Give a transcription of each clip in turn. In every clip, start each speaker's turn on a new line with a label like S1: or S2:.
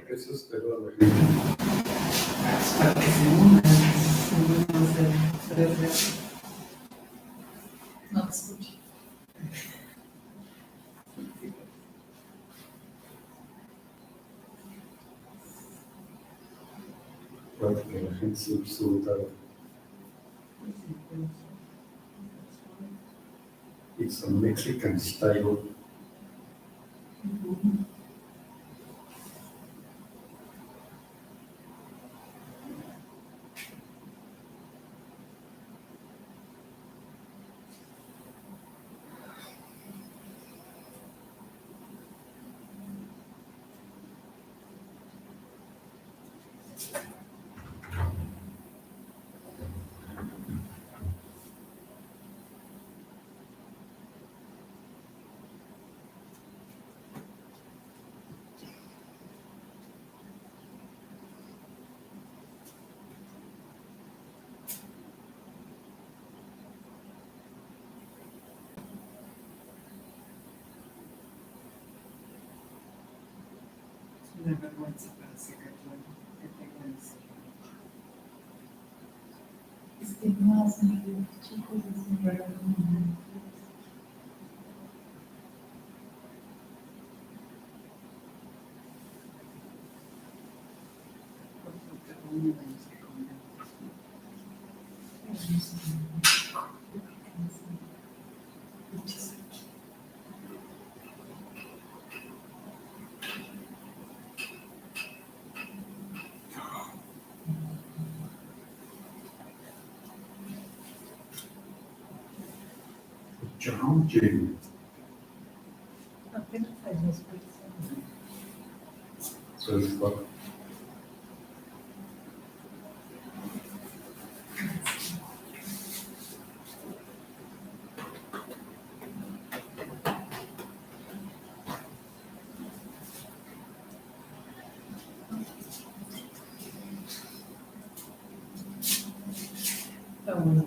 S1: Eso espero a la gente.
S2: Para que se unan, más de 3 veces. No te escucho.
S1: Para que la gente se disfruta. It's a Mexican style.
S2: Una vergüenza para Zacatlán que tengan eso. Es que no hacen que los chicos hacen regalos.
S1: John Jay.
S2: Apenas hay 2 personas.
S1: So it's like,
S2: Está bueno.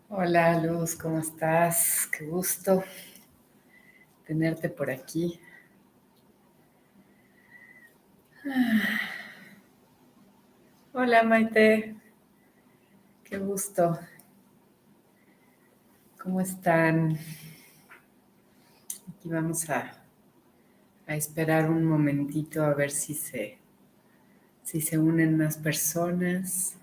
S2: Hola Luz, ¿cómo estás? Qué gusto tenerte por aquí. Hola Maite, qué gusto. ¿Cómo están? Aquí vamos a esperar un momentito a ver si se unen más personas.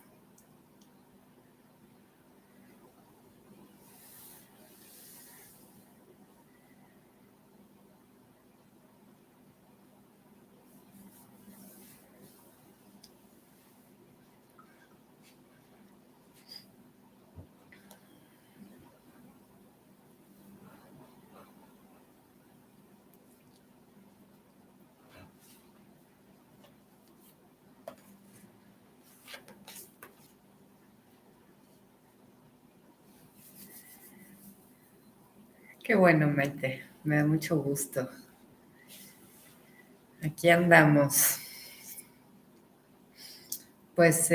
S2: Qué bueno, Maite, me da mucho gusto. Aquí andamos. Pues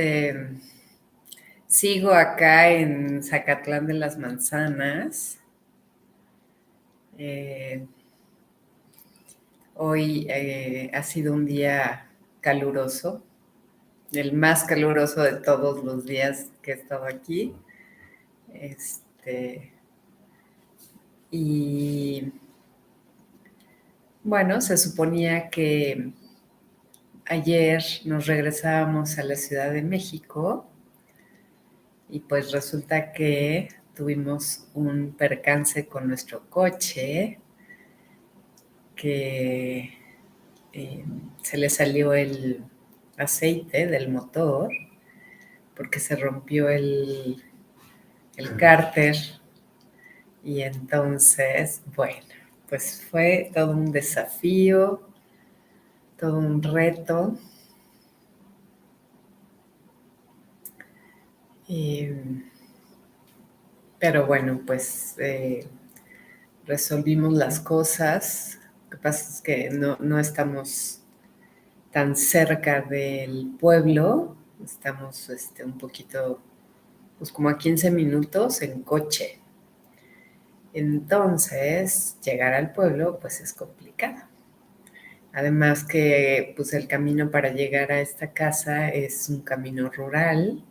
S2: sigo acá en Zacatlán de las Manzanas. Hoy ha sido un día caluroso, el más caluroso de todos los días que he estado aquí. Y bueno, se suponía que ayer nos regresábamos a la Ciudad de México y pues resulta que tuvimos un percance con nuestro coche que se le salió el aceite del motor porque se rompió el cárter y entonces, bueno, pues fue todo un desafío, todo un reto. Pero bueno, pues resolvimos las cosas. Lo que pasa es que no estamos tan cerca del pueblo, estamos un poquito, pues como a 15 minutos en coche. Entonces, llegar al pueblo, pues es complicado. Además que, pues el camino para llegar a esta casa es un camino rural,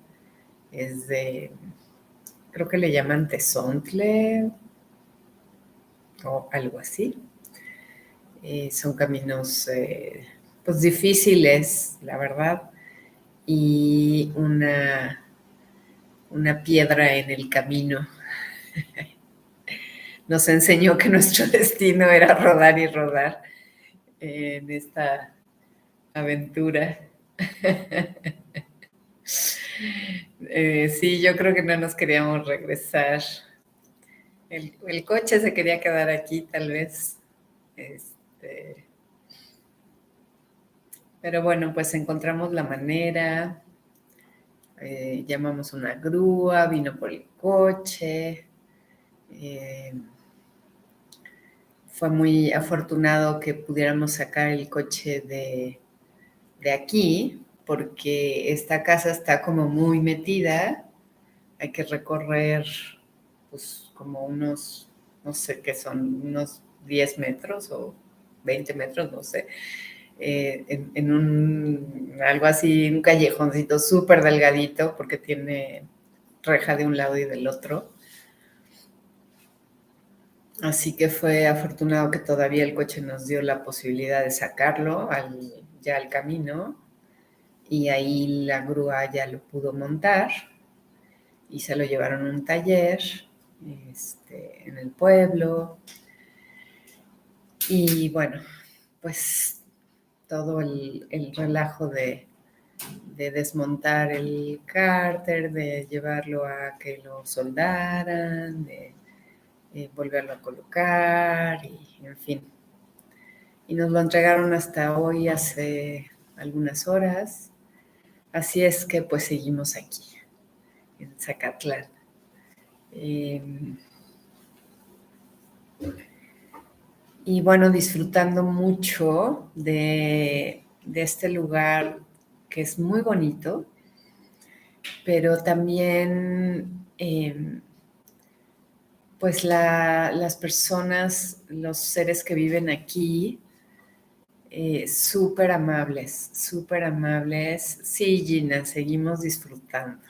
S2: es de, creo que le llaman tezontle o algo así. Son caminos, pues difíciles, la verdad, y una piedra en el camino nos enseñó que nuestro destino era rodar y rodar en esta aventura. Sí, yo creo que no nos queríamos regresar. El coche se quería quedar aquí, tal vez. Pero bueno, pues encontramos la manera. Llamamos una grúa, vino por el coche. Fue muy afortunado que pudiéramos sacar el coche de aquí, porque esta casa está como muy metida. Hay que recorrer, pues, como unos, no sé qué son, unos 10 metros o 20 metros, no sé, en algo así, un callejoncito súper delgadito, porque tiene reja de un lado y del otro. Así que fue afortunado que todavía el coche nos dio la posibilidad de sacarlo ya al camino, y ahí la grúa ya lo pudo montar y se lo llevaron a un taller en el pueblo. Y bueno, pues todo el relajo de desmontar el cárter, de llevarlo a que lo soldaran, de volverlo a colocar, y en fin. Y nos lo entregaron hasta hoy, hace algunas horas. Así es que pues seguimos aquí, en Zacatlán. Y bueno, disfrutando mucho de este lugar que es muy bonito, pero también pues las personas, los seres que viven aquí, súper amables, súper amables. Sí, Gina, seguimos disfrutando.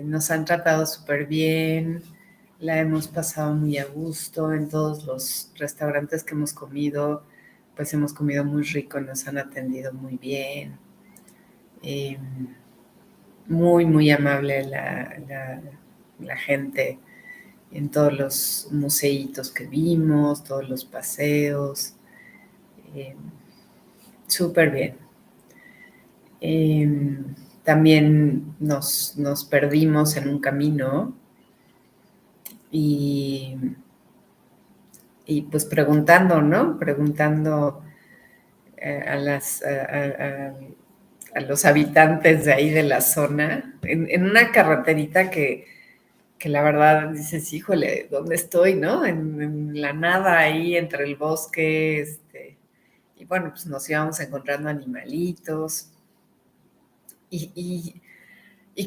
S2: Nos han tratado súper bien, la hemos pasado muy a gusto en todos los restaurantes que hemos comido, pues hemos comido muy rico, nos han atendido muy bien. Muy, muy amable la gente en todos los museitos que vimos, todos los paseos. Súper bien. También nos perdimos en un camino y pues preguntando, ¿no? Preguntando a los habitantes de ahí de la zona, en una carreterita que la verdad dices, híjole, ¿dónde estoy, no? En la nada ahí entre el bosque, y bueno, pues nos íbamos encontrando animalitos y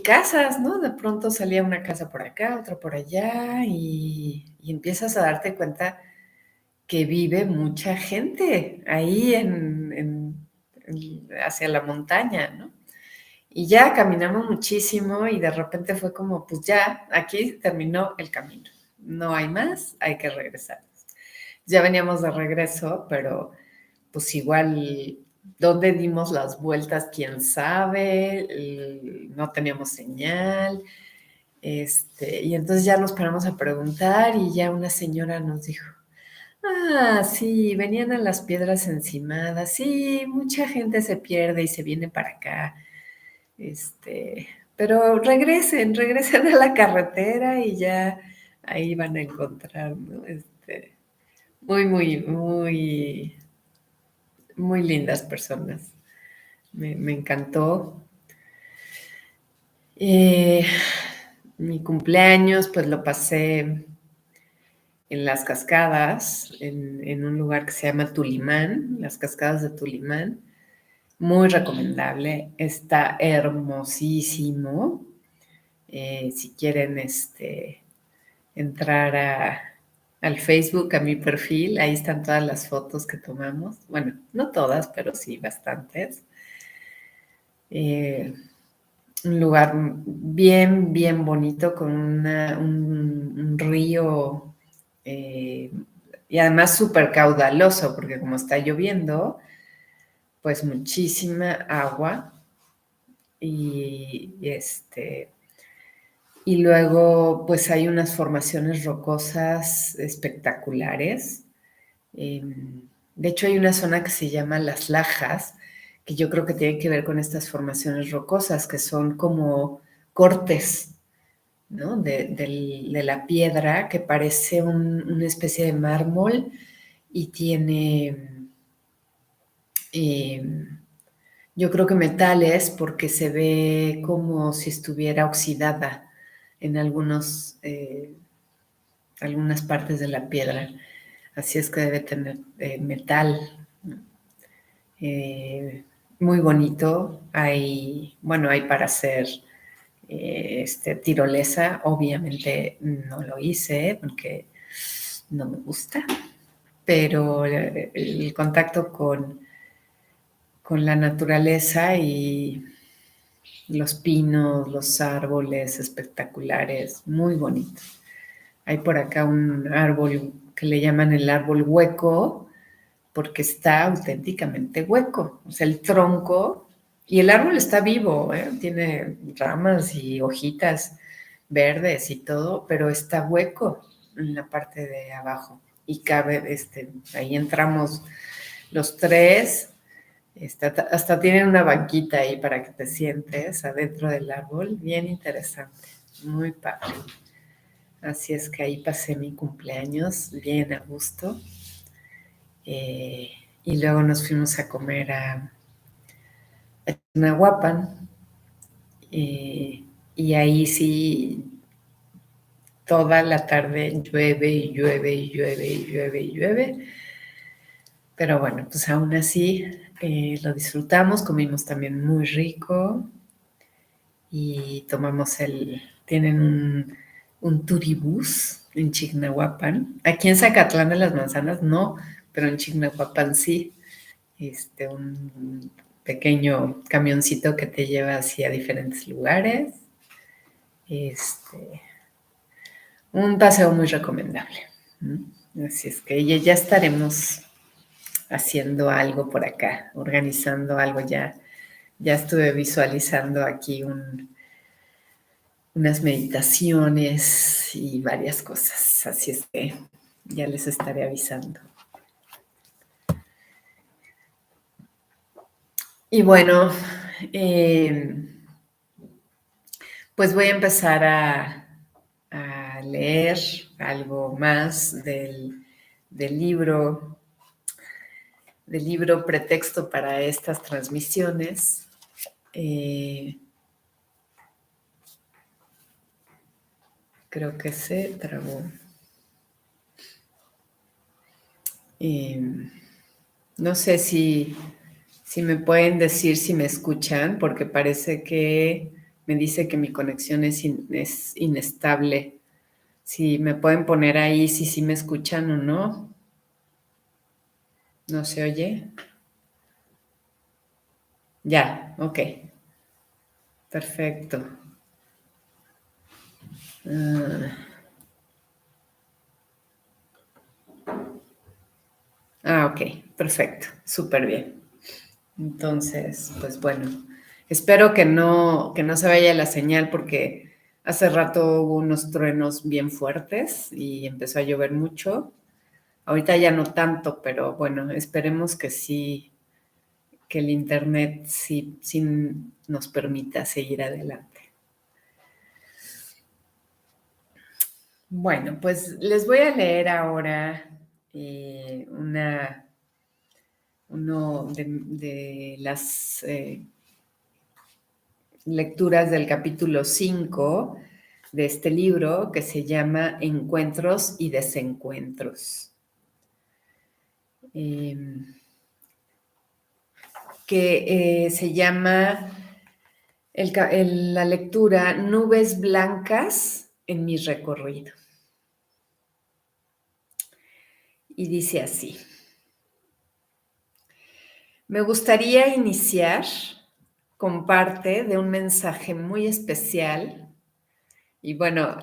S2: casas, ¿no? De pronto salía una casa por acá, otra por allá, y empiezas a darte cuenta que vive mucha gente ahí hacia la montaña, ¿no? Y ya caminamos muchísimo y de repente fue como, pues ya, aquí terminó el camino. No hay más, hay que regresar. Ya veníamos de regreso, pero pues igual, ¿dónde dimos las vueltas? ¿Quién sabe? No teníamos señal. Y entonces ya nos paramos a preguntar y ya una señora nos dijo, ah, sí, venían a las piedras encimadas, sí, mucha gente se pierde y se viene para acá, pero regresen a la carretera y ya ahí van a encontrar, ¿no? Muy, muy, muy, muy lindas personas. Me encantó. Eh, Mi cumpleaños, pues lo pasé en las cascadas, en un lugar que se llama Tulimán, las cascadas de Tulimán. Muy recomendable, está hermosísimo. Si quieren entrar al Facebook, a mi perfil, ahí están todas las fotos que tomamos. Bueno, no todas, pero sí bastantes. Eh, un lugar bien, bien bonito con un río y además súper caudaloso, porque como está lloviendo, pues muchísima agua y luego pues hay unas formaciones rocosas espectaculares. De hecho hay una zona que se llama Las Lajas, que yo creo que tiene que ver con estas formaciones rocosas, que son como cortes, ¿no? De la piedra que parece una especie de mármol y tiene, eh, yo creo que metales porque se ve como si estuviera oxidada en algunas partes de la piedra. Así es que debe tener metal. Eh, Muy bonito. Hay para hacer tirolesa. Obviamente no lo hice porque no me gusta, pero el contacto con la naturaleza y los pinos, los árboles espectaculares, muy bonito. Hay por acá un árbol que le llaman el árbol hueco, porque está auténticamente hueco. O sea, el tronco y el árbol está vivo, ¿eh? Tiene ramas y hojitas verdes y todo, pero está hueco en la parte de abajo. Y cabe, ahí entramos los tres. Hasta tienen una banquita ahí para que te sientes adentro del árbol. Bien interesante, muy padre. Así es que ahí pasé mi cumpleaños bien a gusto. Eh, y luego nos fuimos a comer a Chignahuapan. Y ahí sí, toda la tarde llueve y llueve y llueve y llueve y llueve. Pero bueno, pues aún así lo disfrutamos, comimos también muy rico y tienen un turibús en Chignahuapan. Aquí en Zacatlán de las Manzanas no, pero en Chignahuapan sí. Un pequeño camioncito que te lleva hacia diferentes lugares. Un paseo muy recomendable. Así es que ya estaremos haciendo algo por acá, organizando algo ya. Ya estuve visualizando aquí unas meditaciones y varias cosas. Así es que ya les estaré avisando. Y bueno, pues voy a empezar a leer algo más del libro pretexto para estas transmisiones. Creo que se trabó. No sé si me pueden decir si me escuchan, porque parece que me dice que mi conexión es inestable. Si me pueden poner ahí si sí me escuchan o no. ¿No se oye? Ya, ok. Perfecto. Ok, perfecto. Súper bien. Entonces, pues bueno, espero que no se vaya la señal porque Hace rato hubo unos truenos bien fuertes y empezó a llover mucho. Ahorita ya no tanto, pero bueno, esperemos que sí, que el internet sí nos permita seguir adelante. Bueno, pues les voy a leer ahora uno de las lecturas del capítulo 5 de este libro que se llama Encuentros y Desencuentros. Que se llama la lectura Nubes Blancas en mi recorrido. Y dice así: me gustaría iniciar con parte de un mensaje muy especial. Y bueno,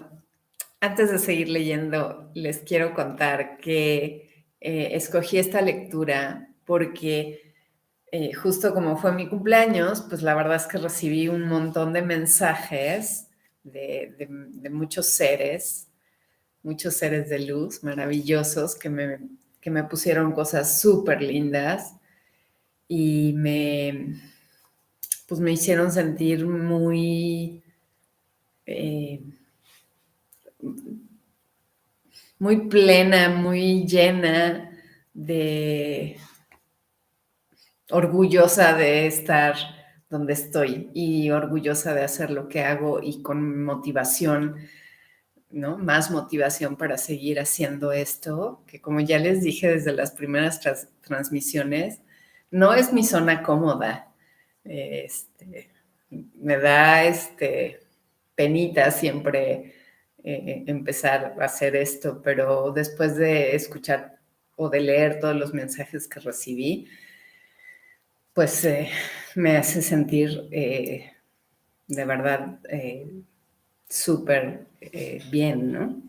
S2: antes de seguir leyendo, les quiero contar que escogí esta lectura porque justo como fue mi cumpleaños, pues la verdad es que recibí un montón de mensajes de muchos seres de luz maravillosos que me pusieron cosas súper lindas y pues me hicieron sentir muy plena, muy llena, orgullosa de estar donde estoy y orgullosa de hacer lo que hago y con motivación, ¿no? Más motivación para seguir haciendo esto, que como ya les dije desde las primeras transmisiones, no es mi zona cómoda. Me da penita siempre empezar a hacer esto, pero después de escuchar o de leer todos los mensajes que recibí, pues me hace sentir de verdad súper bien, ¿no?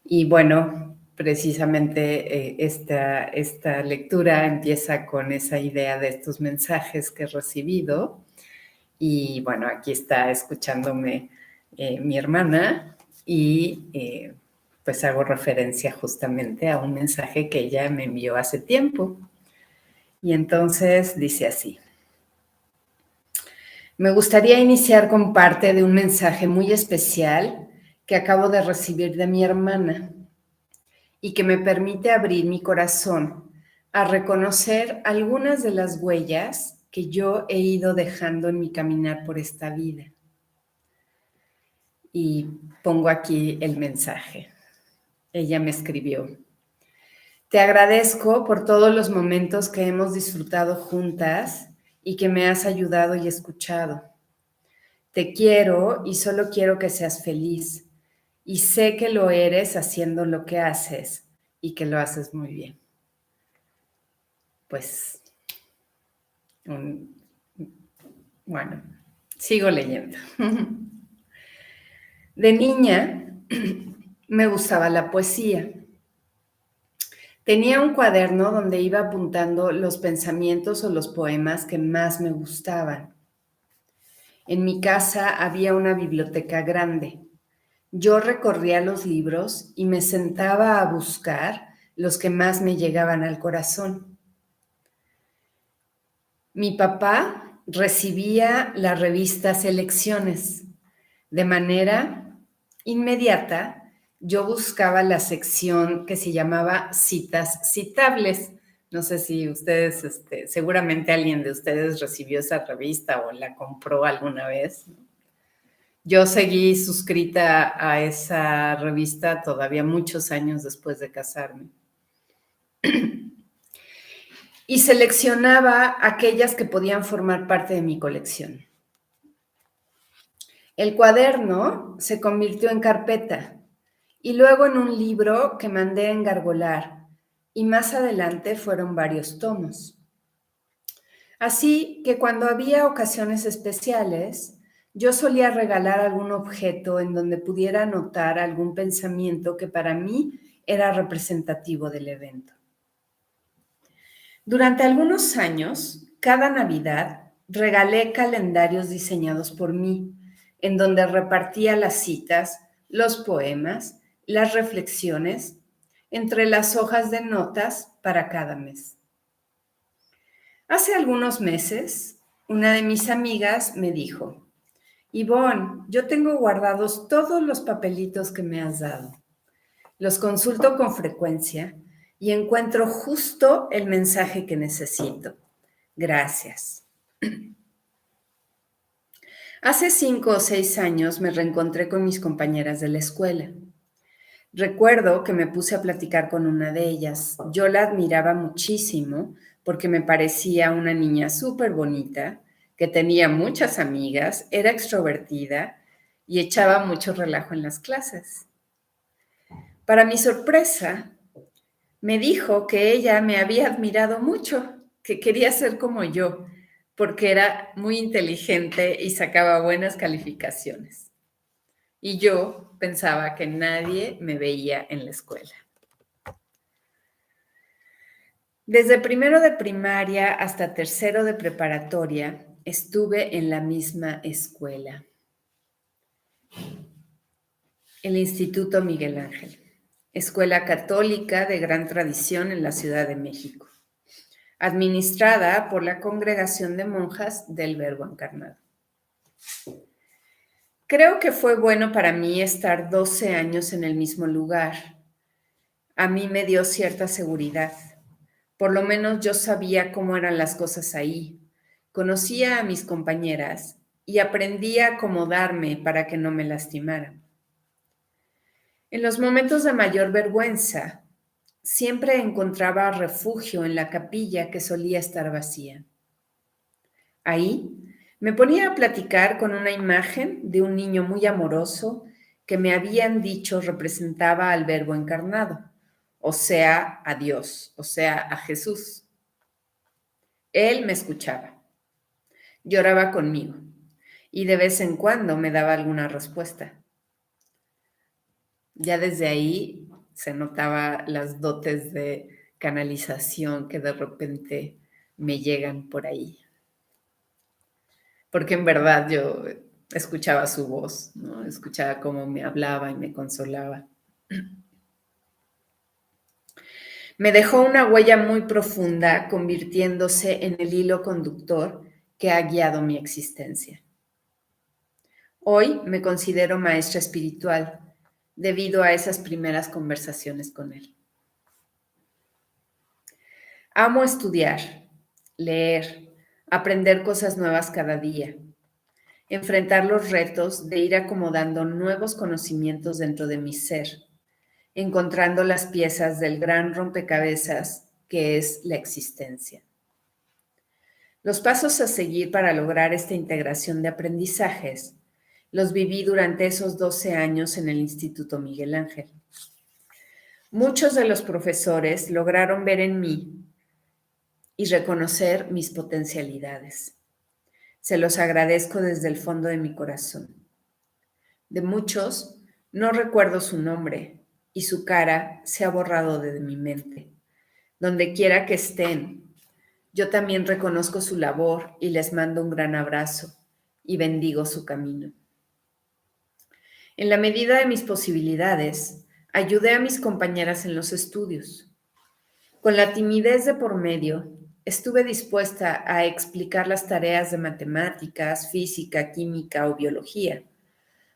S2: Y bueno, precisamente esta lectura empieza con esa idea de estos mensajes que he recibido. Y bueno, aquí está escuchándome mi hermana y pues hago referencia justamente a un mensaje que ella me envió hace tiempo. Y entonces dice así: me gustaría iniciar con parte de un mensaje muy especial que acabo de recibir de mi hermana y que me permite abrir mi corazón a reconocer algunas de las huellas que yo he ido dejando en mi caminar por esta vida. Y pongo aquí el mensaje. Ella me escribió: te agradezco por todos los momentos que hemos disfrutado juntas y que me has ayudado y escuchado. Te quiero y solo quiero que seas feliz. Y sé que lo eres haciendo lo que haces y que lo haces muy bien. Pues, bueno, sigo leyendo. De niña me gustaba la poesía. Tenía un cuaderno donde iba apuntando los pensamientos o los poemas que más me gustaban. En mi casa había una biblioteca grande. Yo recorría los libros y me sentaba a buscar los que más me llegaban al corazón. Mi papá recibía la revista Selecciones. De manera inmediata, yo buscaba la sección que se llamaba Citas Citables. No sé si ustedes, seguramente alguien de ustedes recibió esa revista o la compró alguna vez. Yo seguí suscrita a esa revista todavía muchos años después de casarme. Y seleccionaba aquellas que podían formar parte de mi colección. El cuaderno se convirtió en carpeta y luego en un libro que mandé a engargolar, y más adelante fueron varios tomos. Así que cuando había ocasiones especiales, yo solía regalar algún objeto en donde pudiera anotar algún pensamiento que para mí era representativo del evento. Durante algunos años, cada Navidad, regalé calendarios diseñados por mí, en donde repartía las citas, los poemas, las reflexiones, entre las hojas de notas para cada mes. Hace algunos meses, una de mis amigas me dijo: Ivonne, yo tengo guardados todos los papelitos que me has dado. Los consulto con frecuencia y encuentro justo el mensaje que necesito. Gracias. Hace 5 o 6 años me reencontré con mis compañeras de la escuela. Recuerdo que me puse a platicar con una de ellas. Yo la admiraba muchísimo porque me parecía una niña súper bonita, que tenía muchas amigas, era extrovertida y echaba mucho relajo en las clases. Para mi sorpresa, me dijo que ella me había admirado mucho, que quería ser como yo, porque era muy inteligente y sacaba buenas calificaciones. Y yo pensaba que nadie me veía en la escuela. Desde primero de primaria hasta tercero de preparatoria, estuve en la misma escuela, el Instituto Miguel Ángel, escuela católica de gran tradición en la Ciudad de México, administrada por la Congregación de Monjas del Verbo Encarnado. Creo que fue bueno para mí estar 12 años en el mismo lugar. A mí me dio cierta seguridad. Por lo menos yo sabía cómo eran las cosas ahí. Conocía a mis compañeras y aprendí a acomodarme para que no me lastimaran. En los momentos de mayor vergüenza, siempre encontraba refugio en la capilla que solía estar vacía. Ahí me ponía a platicar con una imagen de un niño muy amoroso que me habían dicho representaba al Verbo encarnado, o sea, a Dios, o sea, a Jesús. Él me escuchaba, lloraba conmigo y de vez en cuando me daba alguna respuesta. Ya desde ahí se notaba las dotes de canalización que de repente me llegan por ahí. Porque en verdad yo escuchaba su voz, ¿no? Escuchaba cómo me hablaba y me consolaba. Me dejó una huella muy profunda, convirtiéndose en el hilo conductor que ha guiado mi existencia. Hoy me considero maestra espiritual debido a esas primeras conversaciones con él. Amo estudiar, leer, aprender cosas nuevas cada día, enfrentar los retos de ir acomodando nuevos conocimientos dentro de mi ser, encontrando las piezas del gran rompecabezas que es la existencia. Los pasos a seguir para lograr esta integración de aprendizajes los viví durante esos 12 años en el Instituto Miguel Ángel. Muchos de los profesores lograron ver en mí y reconocer mis potencialidades. Se los agradezco desde el fondo de mi corazón. De muchos, no recuerdo su nombre y su cara se ha borrado de mi mente. Donde quiera que estén, yo también reconozco su labor y les mando un gran abrazo y bendigo su camino. En la medida de mis posibilidades, ayudé a mis compañeras en los estudios. Con la timidez de por medio, estuve dispuesta a explicar las tareas de matemáticas, física, química o biología,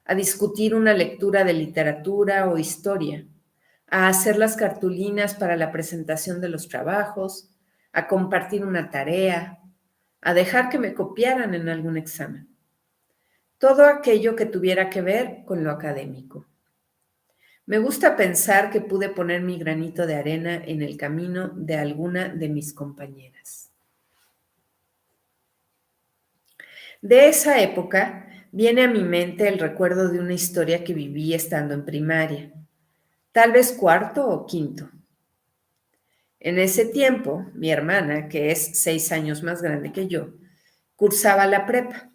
S2: a discutir una lectura de literatura o historia, a hacer las cartulinas para la presentación de los trabajos, a compartir una tarea, a dejar que me copiaran en algún examen. Todo aquello que tuviera que ver con lo académico. Me gusta pensar que pude poner mi granito de arena en el camino de alguna de mis compañeras. De esa época viene a mi mente el recuerdo de una historia que viví estando en primaria, tal vez cuarto o quinto. En ese tiempo, mi hermana, que es 6 años más grande que yo, cursaba la prepa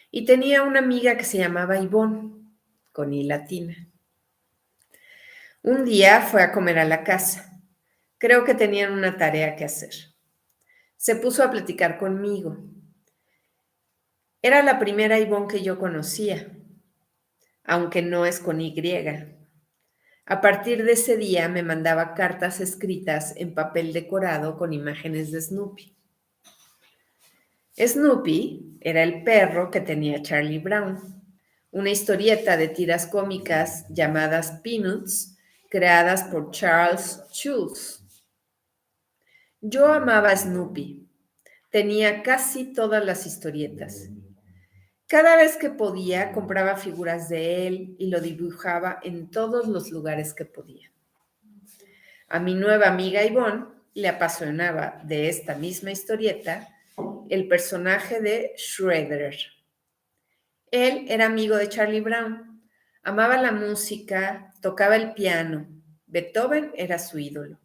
S2: y tenía una amiga que se llamaba Ivonne, con I latina. Un día fue a comer a la casa. Creo que tenían una tarea que hacer. Se puso a platicar conmigo. Era la primera Ivonne que yo conocía, aunque no es con Y. A partir de ese día me mandaba cartas escritas en papel decorado con imágenes de Snoopy. Snoopy era el perro que tenía Charlie Brown, una historieta de tiras cómicas llamadas Peanuts, creadas por Charles Schulz. Yo amaba a Snoopy. Tenía casi todas las historietas. Cada vez que podía, compraba figuras de él y lo dibujaba en todos los lugares que podía. A mi nueva amiga Yvonne le apasionaba de esta misma historieta el personaje de Shredder. Él era amigo de Charlie Brown, amaba la música, tocaba el piano. Beethoven era su ídolo.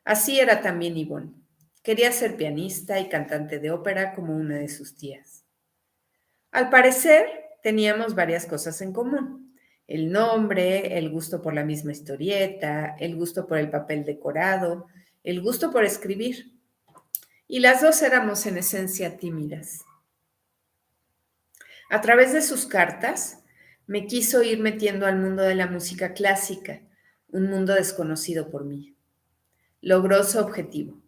S2: Así era también Yvonne. Quería ser pianista y cantante de ópera como una de sus tías. Al parecer, teníamos varias cosas en común. El nombre, el gusto por la misma historieta, el gusto por el papel decorado, el gusto por escribir. Y las dos éramos en esencia tímidas. A través de sus cartas, me quiso ir metiendo al mundo de la música clásica, un mundo desconocido por mí. Logró su objetivo.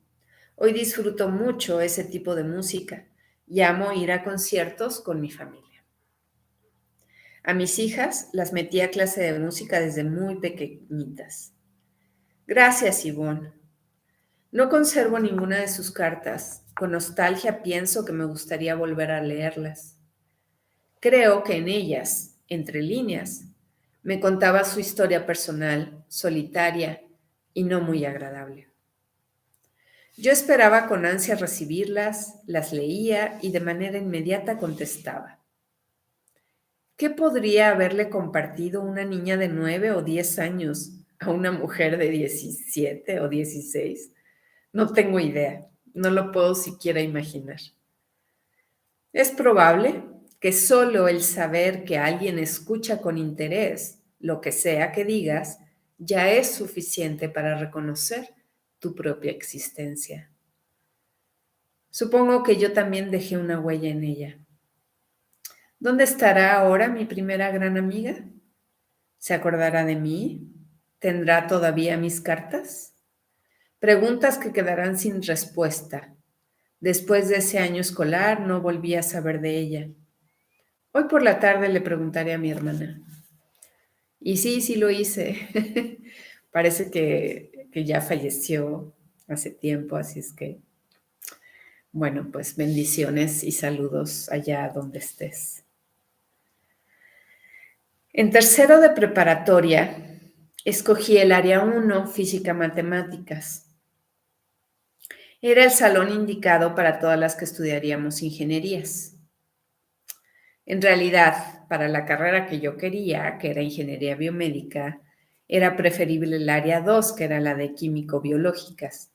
S2: Hoy disfruto mucho ese tipo de música y amo ir a conciertos con mi familia. A mis hijas las metí a clase de música desde muy pequeñitas. Gracias, Yvonne. No conservo ninguna de sus cartas. Con nostalgia pienso que me gustaría volver a leerlas. Creo que en ellas, entre líneas, me contaba su historia personal, solitaria y no muy agradable. Yo esperaba con ansia recibirlas, las leía y de manera inmediata contestaba. ¿Qué podría haberle compartido una niña de 9 o 10 años a una mujer de 17 o 16? No tengo idea, no lo puedo siquiera imaginar. Es probable que solo el saber que alguien escucha con interés lo que sea que digas ya es suficiente para reconocer tu propia existencia. Supongo que yo también dejé una huella en ella. ¿Dónde estará ahora mi primera gran amiga? ¿Se acordará de mí? ¿Tendrá todavía mis cartas? Preguntas que quedarán sin respuesta. Después de ese año escolar no volví a saber de ella. Hoy por la tarde le preguntaré a mi hermana. Y sí lo hice. Parece que ya falleció hace tiempo, así es que, bueno, pues bendiciones y saludos allá donde estés. En tercero de preparatoria, escogí el área 1, física matemáticas. Era el salón indicado para todas las que estudiaríamos ingenierías. En realidad, para la carrera que yo quería, que era ingeniería biomédica, era preferible el área 2, que era la de químico-biológicas.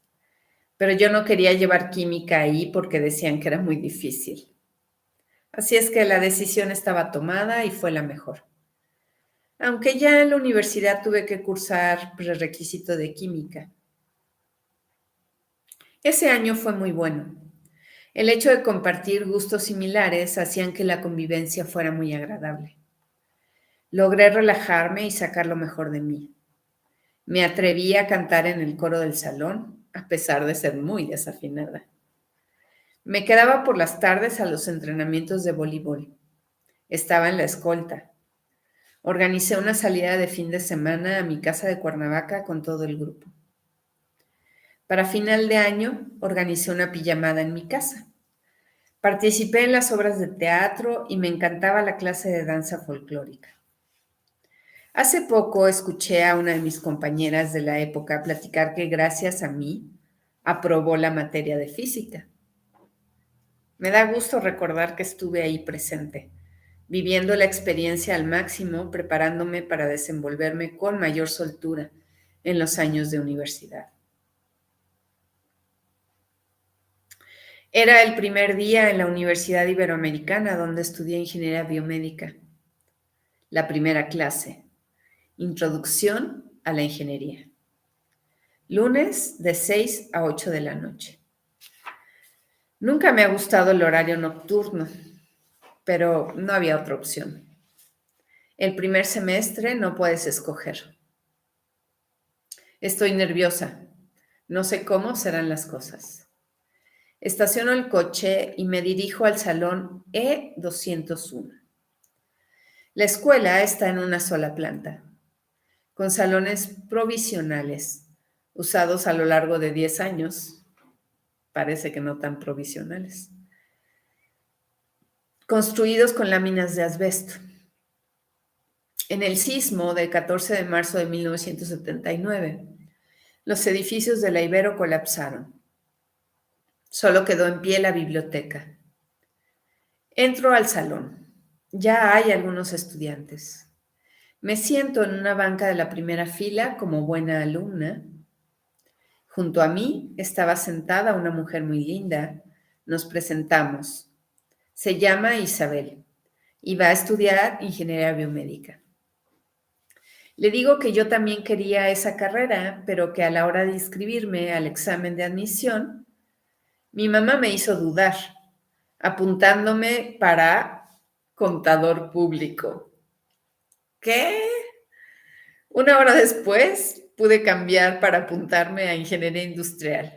S2: Pero yo no quería llevar química ahí porque decían que era muy difícil. Así es que la decisión estaba tomada y fue la mejor. Aunque ya en la universidad tuve que cursar prerequisito de química. Ese año fue muy bueno. El hecho de compartir gustos similares hacían que la convivencia fuera muy agradable. Logré relajarme y sacar lo mejor de mí. Me atreví a cantar en el coro del salón, a pesar de ser muy desafinada. Me quedaba por las tardes a los entrenamientos de voleibol. Estaba en la escolta. Organicé una salida de fin de semana a mi casa de Cuernavaca con todo el grupo. Para final de año, organicé una pijamada en mi casa. Participé en las obras de teatro y me encantaba la clase de danza folclórica. Hace poco escuché a una de mis compañeras de la época platicar que gracias a mí aprobó la materia de física. Me da gusto recordar que estuve ahí presente, viviendo la experiencia al máximo, preparándome para desenvolverme con mayor soltura en los años de universidad. Era el primer día en la Universidad Iberoamericana donde estudié ingeniería biomédica. La primera clase, Introducción a la Ingeniería. Lunes de 6 a 8 de la noche. Nunca me ha gustado el horario nocturno. pero no había otra opción. El primer semestre no puedes escoger. Estoy nerviosa. No sé cómo serán las cosas. Estaciono el coche y me dirijo al salón E201. La escuela está en una sola planta, con salones provisionales, usados a lo largo de 10 años. Parece que no tan provisionales. Construidos con láminas de asbesto. En el sismo del 14 de marzo de 1979, los edificios de la Ibero colapsaron. Solo quedó en pie la biblioteca. Entro al salón. Ya hay algunos estudiantes. Me siento en una banca de la primera fila como buena alumna. Junto a mí estaba sentada una mujer muy linda. Nos presentamos. Se llama Isabel y va a estudiar ingeniería biomédica. Le digo que yo también quería esa carrera, pero que a la hora de inscribirme al examen de admisión, mi mamá me hizo dudar, apuntándome para contador público. ¿Qué? Una hora después pude cambiar para apuntarme a ingeniería industrial.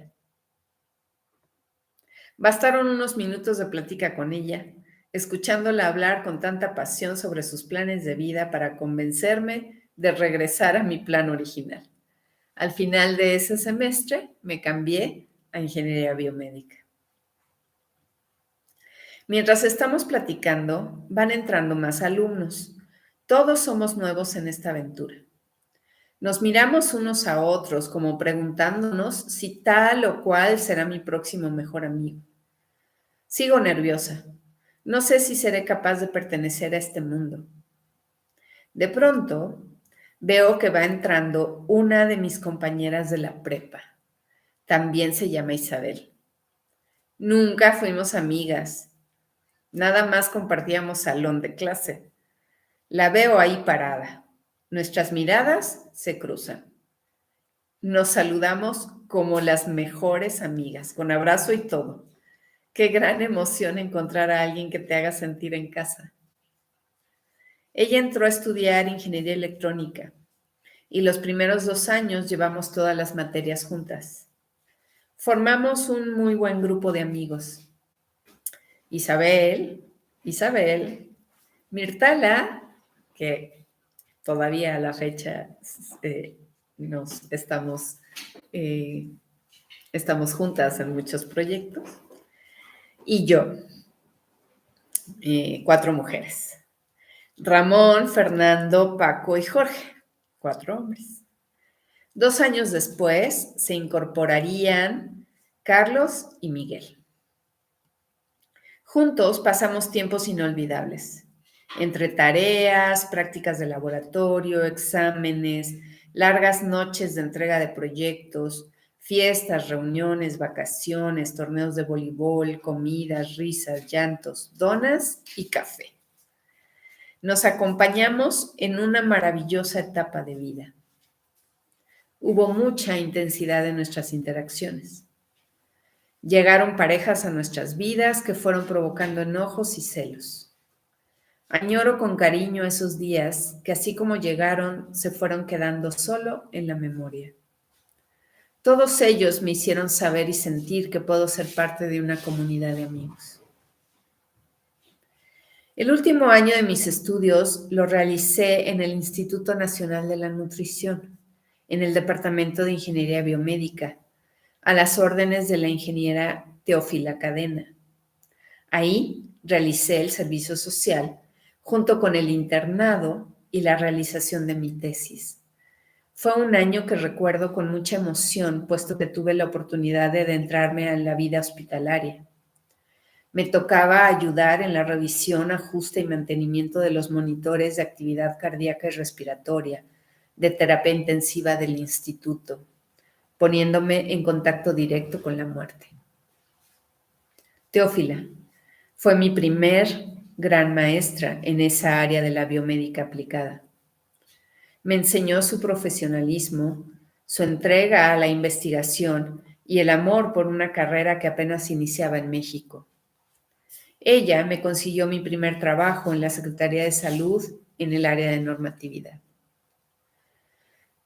S2: Bastaron unos minutos de plática con ella, escuchándola hablar con tanta pasión sobre sus planes de vida para convencerme de regresar a mi plan original. Al final de ese semestre me cambié a ingeniería biomédica. Mientras estamos platicando, van entrando más alumnos. Todos somos nuevos en esta aventura. Nos miramos unos a otros como preguntándonos si tal o cual será mi próximo mejor amigo. Sigo nerviosa. No sé si seré capaz de pertenecer a este mundo. De pronto, veo que va entrando una de mis compañeras de la prepa. También se llama Isabel. Nunca fuimos amigas. Nada más compartíamos salón de clase. La veo ahí parada. Nuestras miradas se cruzan. Nos saludamos como las mejores amigas, con abrazo y todo. Qué gran emoción encontrar a alguien que te haga sentir en casa. Ella entró a estudiar ingeniería electrónica y los primeros 2 años llevamos todas las materias juntas. Formamos un muy buen grupo de amigos. Isabel, Mirtala, que todavía a la fecha nos estamos juntas en muchos proyectos, y yo, 4 mujeres. Ramón, Fernando, Paco y Jorge, 4 hombres. 2 años después se incorporarían Carlos y Miguel. Juntos pasamos tiempos inolvidables, entre tareas, prácticas de laboratorio, exámenes, largas noches de entrega de proyectos, fiestas, reuniones, vacaciones, torneos de voleibol, comidas, risas, llantos, donas y café. Nos acompañamos en una maravillosa etapa de vida. Hubo mucha intensidad en nuestras interacciones. Llegaron parejas a nuestras vidas que fueron provocando enojos y celos. Añoro con cariño esos días que así como llegaron, se fueron quedando solo en la memoria. Todos ellos me hicieron saber y sentir que puedo ser parte de una comunidad de amigos. El último año de mis estudios lo realicé en el Instituto Nacional de la Nutrición, en el Departamento de Ingeniería Biomédica, a las órdenes de la ingeniera Teófila Cadena. Ahí realicé el servicio social junto con el internado y la realización de mi tesis. Fue un año que recuerdo con mucha emoción, puesto que tuve la oportunidad de adentrarme en la vida hospitalaria. Me tocaba ayudar en la revisión, ajuste y mantenimiento de los monitores de actividad cardíaca y respiratoria, de terapia intensiva del instituto, poniéndome en contacto directo con la muerte. Teófila fue mi primer gran maestra en esa área de la biomédica aplicada. Me enseñó su profesionalismo, su entrega a la investigación y el amor por una carrera que apenas iniciaba en México. Ella me consiguió mi primer trabajo en la Secretaría de Salud en el área de normatividad.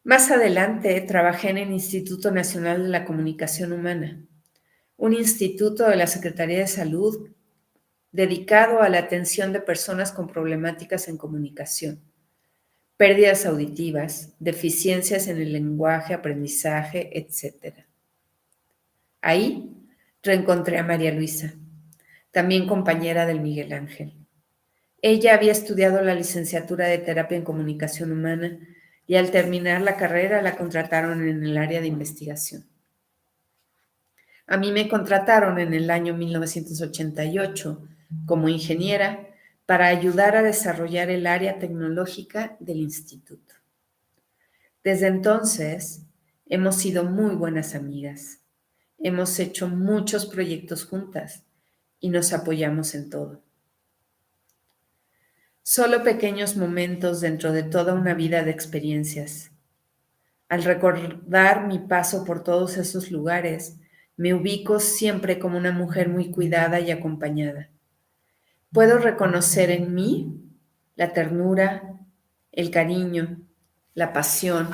S2: Más adelante trabajé en el Instituto Nacional de la Comunicación Humana, un instituto de la Secretaría de Salud dedicado a la atención de personas con problemáticas en comunicación, pérdidas auditivas, deficiencias en el lenguaje, aprendizaje, etc. Ahí reencontré a María Luisa, también compañera del Miguel Ángel. Ella había estudiado la licenciatura de terapia en comunicación humana y al terminar la carrera la contrataron en el área de investigación. A mí me contrataron en el año 1988 como ingeniera para ayudar a desarrollar el área tecnológica del instituto. Desde entonces hemos sido muy buenas amigas. Hemos hecho muchos proyectos juntas y nos apoyamos en todo. Solo pequeños momentos dentro de toda una vida de experiencias. Al recordar mi paso por todos esos lugares, me ubico siempre como una mujer muy cuidada y acompañada. Puedo reconocer en mí la ternura, el cariño, la pasión,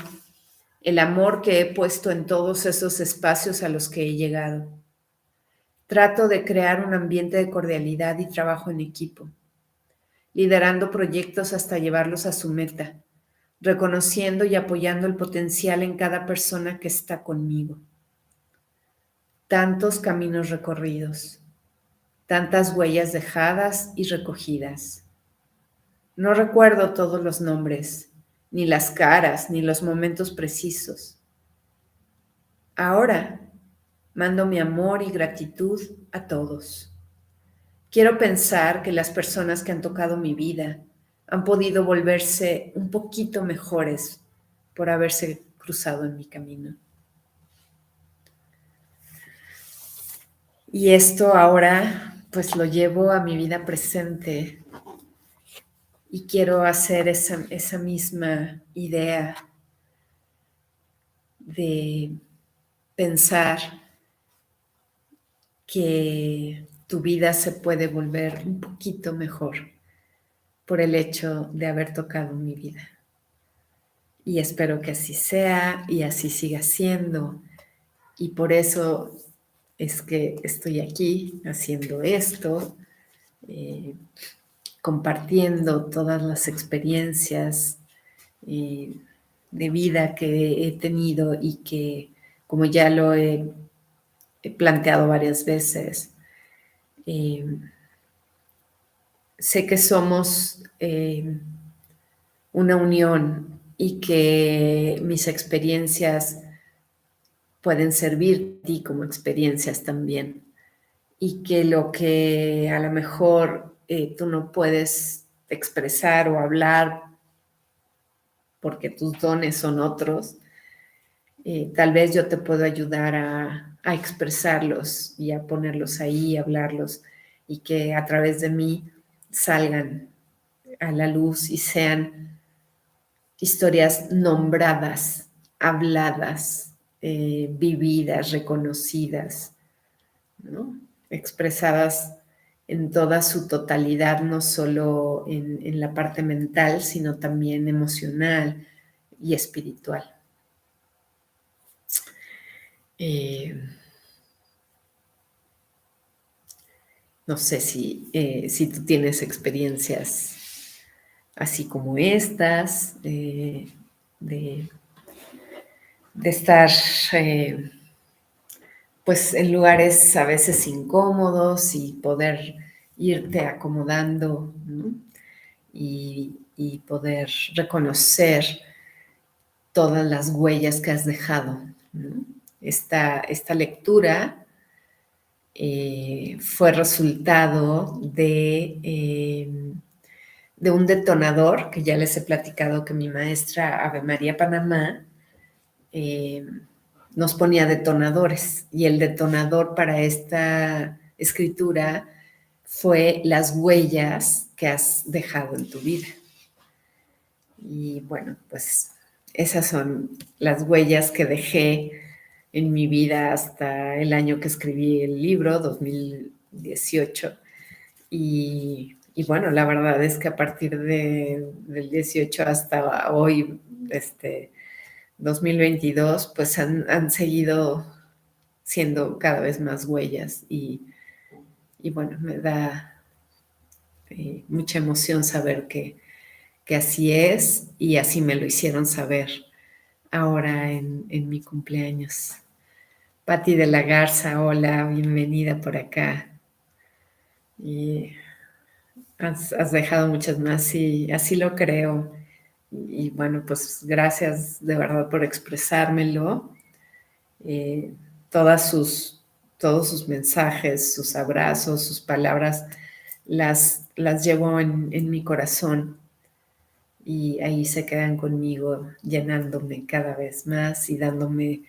S2: el amor que he puesto en todos esos espacios a los que he llegado. Trato de crear un ambiente de cordialidad y trabajo en equipo, liderando proyectos hasta llevarlos a su meta, reconociendo y apoyando el potencial en cada persona que está conmigo. Tantos caminos recorridos, tantas huellas dejadas y recogidas. No recuerdo todos los nombres, ni las caras, ni los momentos precisos. Ahora mando mi amor y gratitud a todos. Quiero pensar que las personas que han tocado mi vida han podido volverse un poquito mejores por haberse cruzado en mi camino. Y esto ahora pues lo llevo a mi vida presente y quiero hacer esa misma idea de pensar que tu vida se puede volver un poquito mejor por el hecho de haber tocado mi vida. Y espero que así sea y así siga siendo. Y por eso es que estoy aquí haciendo esto, compartiendo todas las experiencias de vida que he tenido y que, como ya lo he planteado varias veces, sé que somos una unión y que mis experiencias pueden servir a ti como experiencias también y que lo que a lo mejor tú no puedes expresar o hablar porque tus dones son otros, tal vez yo te puedo ayudar a expresarlos y a ponerlos ahí, a hablarlos y que a través de mí salgan a la luz y sean historias nombradas, habladas, vividas, reconocidas, ¿no? Expresadas en toda su totalidad, no solo en la parte mental, sino también emocional y espiritual. No sé si tú tienes experiencias así como estas, de estar pues en lugares a veces incómodos y poder irte acomodando, ¿no? y poder reconocer todas las huellas que has dejado, ¿no? Esta lectura fue resultado de un detonador que ya les he platicado que mi maestra Ave María Panamá nos ponía detonadores y el detonador para esta escritura fue las huellas que has dejado en tu vida. Y bueno, pues esas son las huellas que dejé en mi vida hasta el año que escribí el libro, 2018. Y bueno, la verdad es que a partir del 18 hasta hoy, 2022, pues han seguido siendo cada vez más huellas y bueno, me da mucha emoción saber que así es y así me lo hicieron saber ahora en mi cumpleaños. Pati de la Garza, hola, bienvenida por acá. Y has dejado muchas más y así lo creo. Y bueno, pues gracias de verdad por expresármelo. Eh, todas sus, todos sus mensajes, sus abrazos, sus palabras, las llevo en mi corazón y ahí se quedan conmigo, llenándome cada vez más y dándome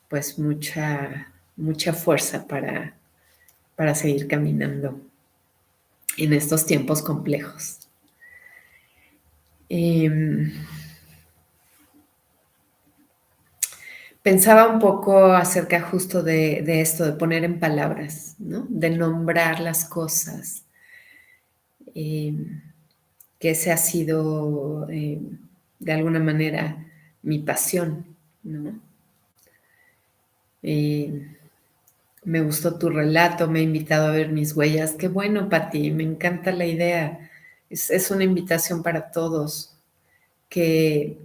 S2: pues mucha fuerza para seguir caminando en estos tiempos complejos. Pensaba un poco acerca justo de esto, de poner en palabras, ¿no? De nombrar las cosas, eh, que ese ha sido de alguna manera mi pasión, ¿no? Me gustó tu relato, me ha invitado a ver mis huellas. Qué bueno, Pati, me encanta la idea. Es una invitación para todos que,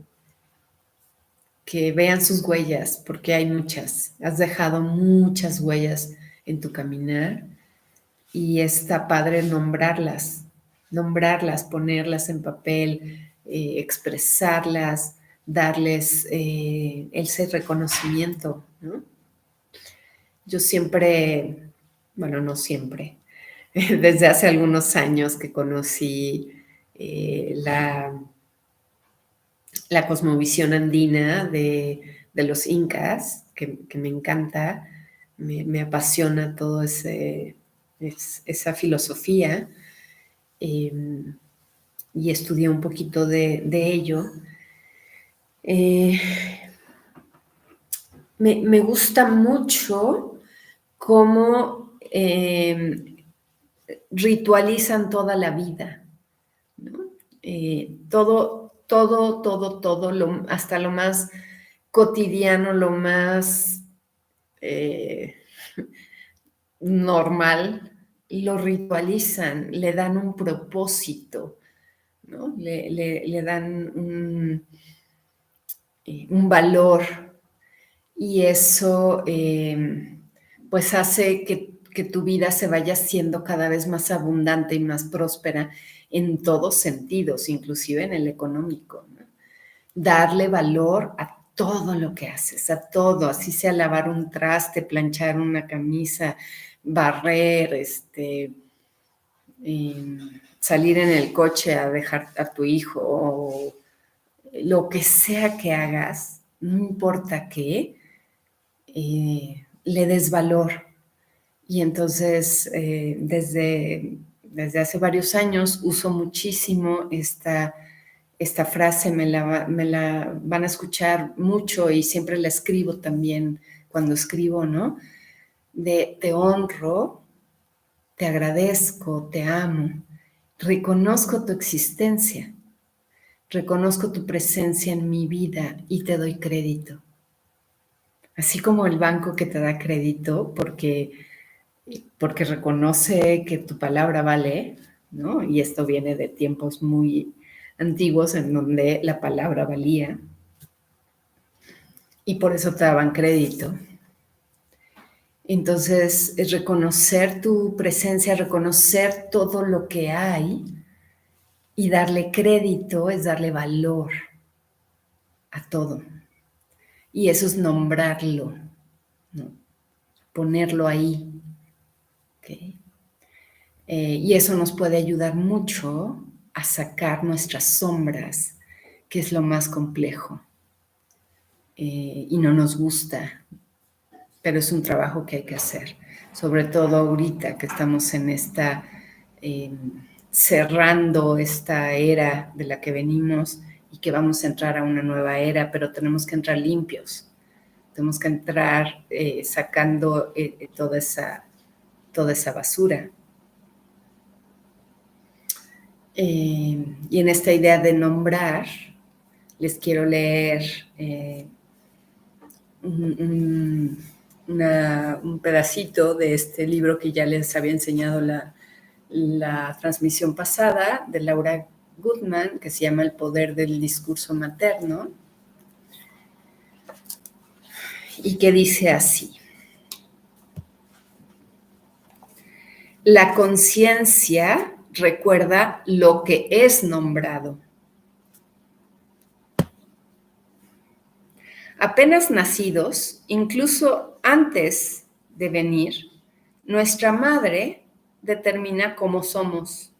S2: que vean sus huellas, porque hay muchas. Has dejado muchas huellas en tu caminar y está padre nombrarlas, ponerlas en papel, expresarlas, darles ese reconocimiento, ¿no? Yo siempre, bueno, no siempre, desde hace algunos años que conocí la cosmovisión andina de los incas, que me encanta, me apasiona todo esa filosofía, eh, y estudié un poquito de ello. Eh, me gusta mucho cómo ritualizan toda la vida, ¿no? Todo, hasta lo más cotidiano, lo más eh, normal, lo ritualizan, le dan un propósito, ¿no? Le dan un valor y eso pues hace que tu vida se vaya siendo cada vez más abundante y más próspera en todos sentidos, inclusive en el económico, ¿no? Darle valor a todo lo que haces, a todo, así sea lavar un traste, planchar una camisa, barrer, salir en el coche a dejar a tu hijo, o lo que sea que hagas, no importa qué, le des valor. Y entonces, desde hace varios años uso muchísimo esta frase, me la van a escuchar mucho y siempre la escribo también cuando escribo, ¿no? De te honro, te agradezco, te amo, reconozco tu existencia, reconozco tu presencia en mi vida y te doy crédito. Así como el banco que te da crédito porque reconoce que tu palabra vale, ¿no? Y esto viene de tiempos muy antiguos en donde la palabra valía y por eso te daban crédito. Entonces, es reconocer tu presencia, reconocer todo lo que hay y darle crédito es darle valor a todo. Y eso es nombrarlo, ¿no? Ponerlo ahí. ¿Okay? Y eso nos puede ayudar mucho a sacar nuestras sombras, que es lo más complejo. Y no nos gusta, pero es un trabajo que hay que hacer, sobre todo ahorita que estamos en cerrando esta era de la que venimos y que vamos a entrar a una nueva era, pero tenemos que entrar limpios, tenemos que entrar sacando toda esa basura. Y en esta idea de nombrar, les quiero leer un pedacito de este libro que ya les había enseñado la transmisión pasada de Laura Goodman, que se llama El poder del discurso materno, y que dice así: la conciencia recuerda lo que es nombrado. Apenas nacidos, incluso antes de venir, nuestra madre determina cómo somos.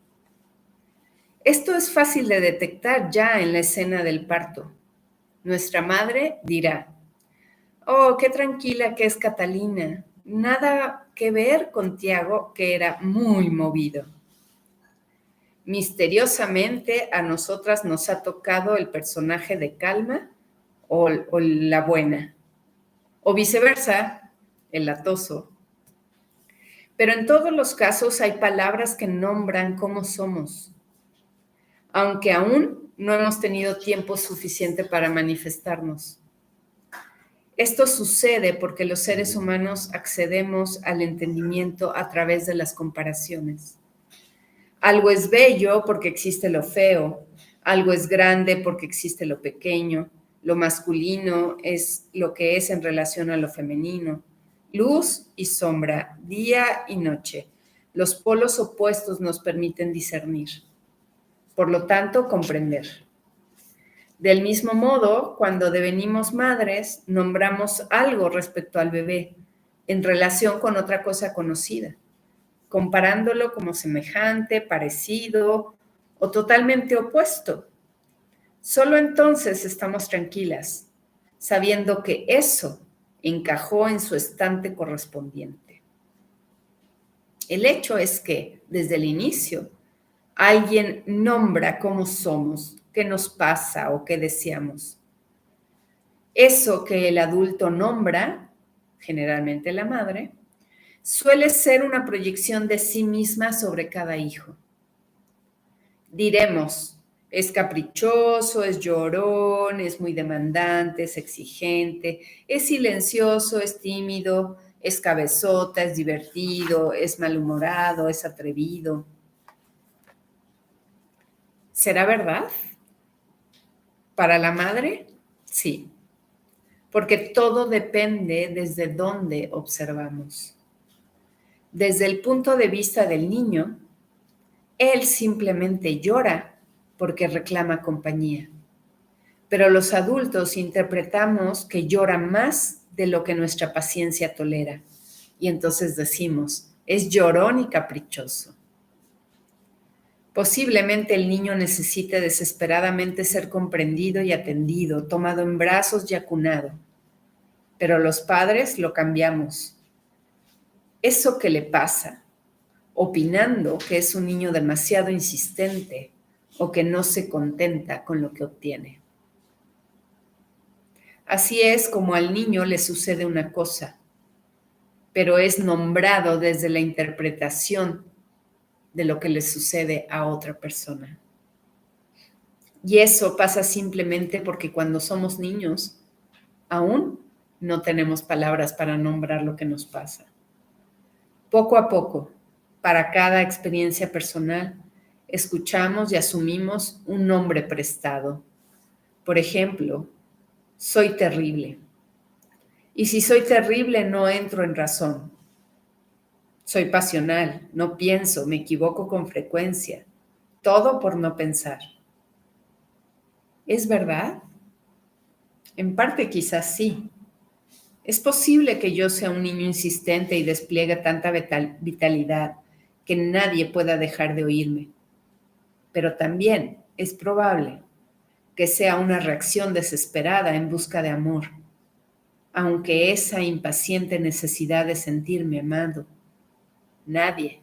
S2: Esto es fácil de detectar ya en la escena del parto. Nuestra madre dirá: oh, qué tranquila que es Catalina. Nada que ver con Tiago, que era muy movido. Misteriosamente a nosotras nos ha tocado el personaje de calma o la buena, o viceversa, el latoso. Pero en todos los casos hay palabras que nombran cómo somos, aunque aún no hemos tenido tiempo suficiente para manifestarnos. Esto sucede porque los seres humanos accedemos al entendimiento a través de las comparaciones. Algo es bello porque existe lo feo, algo es grande porque existe lo pequeño, lo masculino es lo que es en relación a lo femenino, luz y sombra, día y noche. Los polos opuestos nos permiten discernir, por lo tanto, comprender. Del mismo modo, cuando devenimos madres, nombramos algo respecto al bebé en relación con otra cosa conocida, comparándolo como semejante, parecido o totalmente opuesto. Solo entonces estamos tranquilas, sabiendo que eso encajó en su estante correspondiente. El hecho es que, desde el inicio, alguien nombra cómo somos, qué nos pasa o qué deseamos. Eso que el adulto nombra, generalmente la madre, suele ser una proyección de sí misma sobre cada hijo. Diremos: es caprichoso, es llorón, es muy demandante, es exigente, es silencioso, es tímido, es cabezota, es divertido, es malhumorado, es atrevido. ¿Será verdad? ¿Para la madre? Sí, porque todo depende desde dónde observamos. Desde el punto de vista del niño, él simplemente llora porque reclama compañía. Pero los adultos interpretamos que llora más de lo que nuestra paciencia tolera. Y entonces decimos: es llorón y caprichoso. Posiblemente el niño necesite desesperadamente ser comprendido y atendido, tomado en brazos y acunado. Pero los padres lo cambiamos. Eso que le pasa, opinando que es un niño demasiado insistente o que no se contenta con lo que obtiene. Así es como al niño le sucede una cosa, pero es nombrado desde la interpretación de lo que le sucede a otra persona. Y eso pasa simplemente porque cuando somos niños, aún no tenemos palabras para nombrar lo que nos pasa. Poco a poco, para cada experiencia personal, escuchamos y asumimos un nombre prestado. Por ejemplo, soy terrible. Y si soy terrible, no entro en razón. Soy pasional, no pienso, me equivoco con frecuencia. Todo por no pensar. ¿Es verdad? En parte quizás sí. Es posible que yo sea un niño insistente y despliegue tanta vitalidad que nadie pueda dejar de oírme. Pero también es probable que sea una reacción desesperada en busca de amor, aunque esa impaciente necesidad de sentirme amado, nadie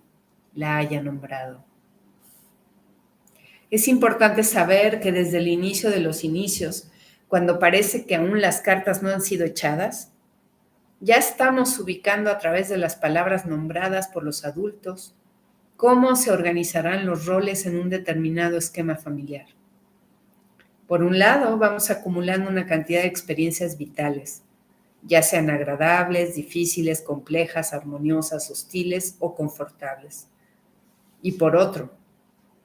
S2: la haya nombrado. Es importante saber que desde el inicio de los inicios, cuando parece que aún las cartas no han sido echadas, ya estamos ubicando a través de las palabras nombradas por los adultos cómo se organizarán los roles en un determinado esquema familiar. Por un lado, vamos acumulando una cantidad de experiencias vitales, ya sean agradables, difíciles, complejas, armoniosas, hostiles o confortables. Y por otro,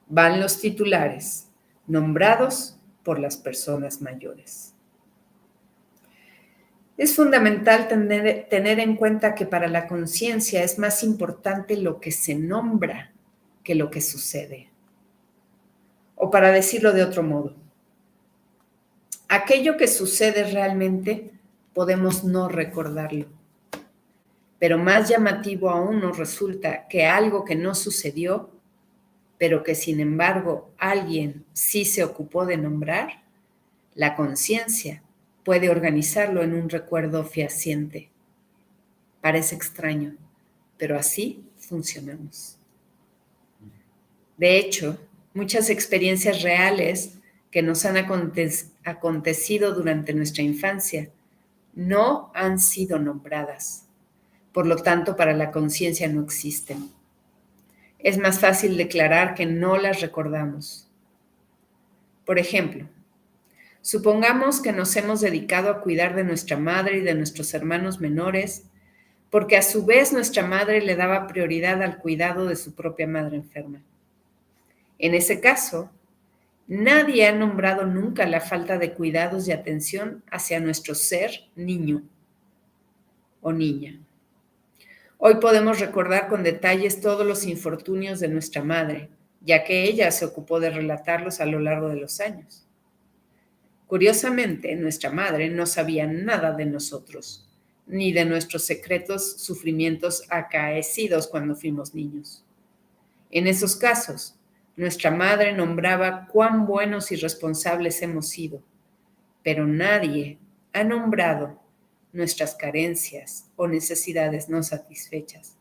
S2: van los titulares, nombrados por las personas mayores. Es fundamental tener en cuenta que para la conciencia es más importante lo que se nombra que lo que sucede. O para decirlo de otro modo, aquello que sucede realmente podemos no recordarlo. Pero más llamativo aún nos resulta que algo que no sucedió, pero que sin embargo alguien sí se ocupó de nombrar, la conciencia puede organizarlo en un recuerdo fehaciente. Parece extraño, pero así funcionamos. De hecho, muchas experiencias reales que nos han acontecido durante nuestra infancia no han sido nombradas. Por lo tanto, para la conciencia no existen. Es más fácil declarar que no las recordamos. Por ejemplo, supongamos que nos hemos dedicado a cuidar de nuestra madre y de nuestros hermanos menores, porque a su vez nuestra madre le daba prioridad al cuidado de su propia madre enferma. En ese caso, nadie ha nombrado nunca la falta de cuidados y atención hacia nuestro ser niño o niña. Hoy podemos recordar con detalles todos los infortunios de nuestra madre, ya que ella se ocupó de relatarlos a lo largo de los años. Curiosamente, nuestra madre no sabía nada de nosotros, ni de nuestros secretos sufrimientos acaecidos cuando fuimos niños. En esos casos, nuestra madre nombraba cuán buenos y responsables hemos sido, pero nadie ha nombrado nuestras carencias o necesidades no satisfechas,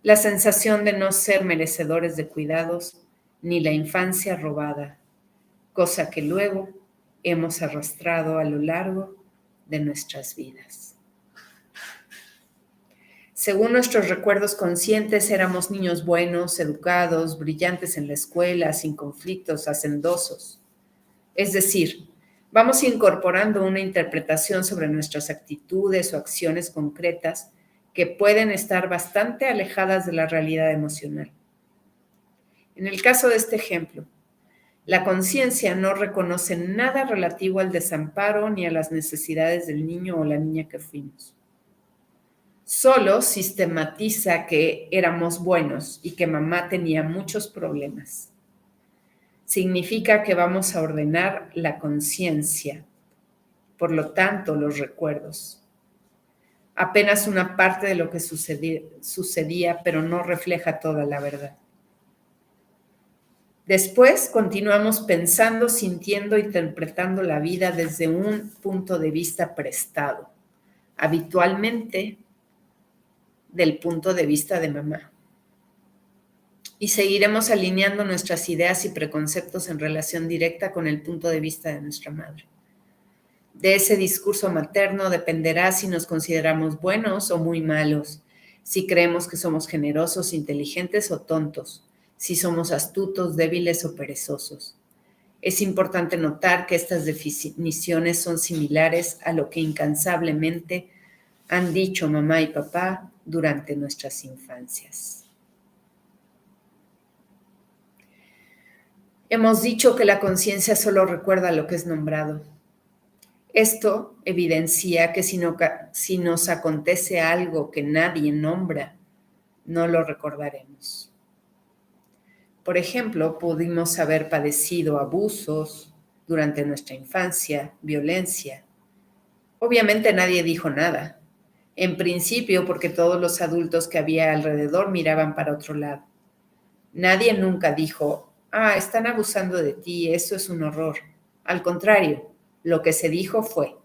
S2: la sensación de no ser merecedores de cuidados, ni la infancia robada, cosa que luego hemos arrastrado a lo largo de nuestras vidas. Según nuestros recuerdos conscientes, éramos niños buenos, educados, brillantes en la escuela, sin conflictos, hacendosos. Es decir, vamos incorporando una interpretación sobre nuestras actitudes o acciones concretas que pueden estar bastante alejadas de la realidad emocional. En el caso de este ejemplo, la conciencia no reconoce nada relativo al desamparo ni a las necesidades del niño o la niña que fuimos. Solo sistematiza que éramos buenos y que mamá tenía muchos problemas. Significa que vamos a ordenar la conciencia, por lo tanto los recuerdos. Apenas una parte de lo que sucedía, pero no refleja toda la verdad. Después continuamos pensando, sintiendo, interpretando la vida desde un punto de vista prestado, habitualmente del punto de vista de mamá. Y seguiremos alineando nuestras ideas y preconceptos en relación directa con el punto de vista de nuestra madre. De ese discurso materno dependerá si nos consideramos buenos o muy malos, si creemos que somos generosos, inteligentes o tontos, si somos astutos, débiles o perezosos. Es importante notar que estas definiciones son similares a lo que incansablemente han dicho mamá y papá durante nuestras infancias. Hemos dicho que la conciencia solo recuerda lo que es nombrado. Esto evidencia que si nos acontece algo que nadie nombra, no lo recordaremos. Por ejemplo, pudimos haber padecido abusos durante nuestra infancia, violencia. Obviamente nadie dijo nada. En principio, porque todos los adultos que había alrededor miraban para otro lado. Nadie nunca dijo, están abusando de ti, eso es un horror. Al contrario, lo que se dijo fue,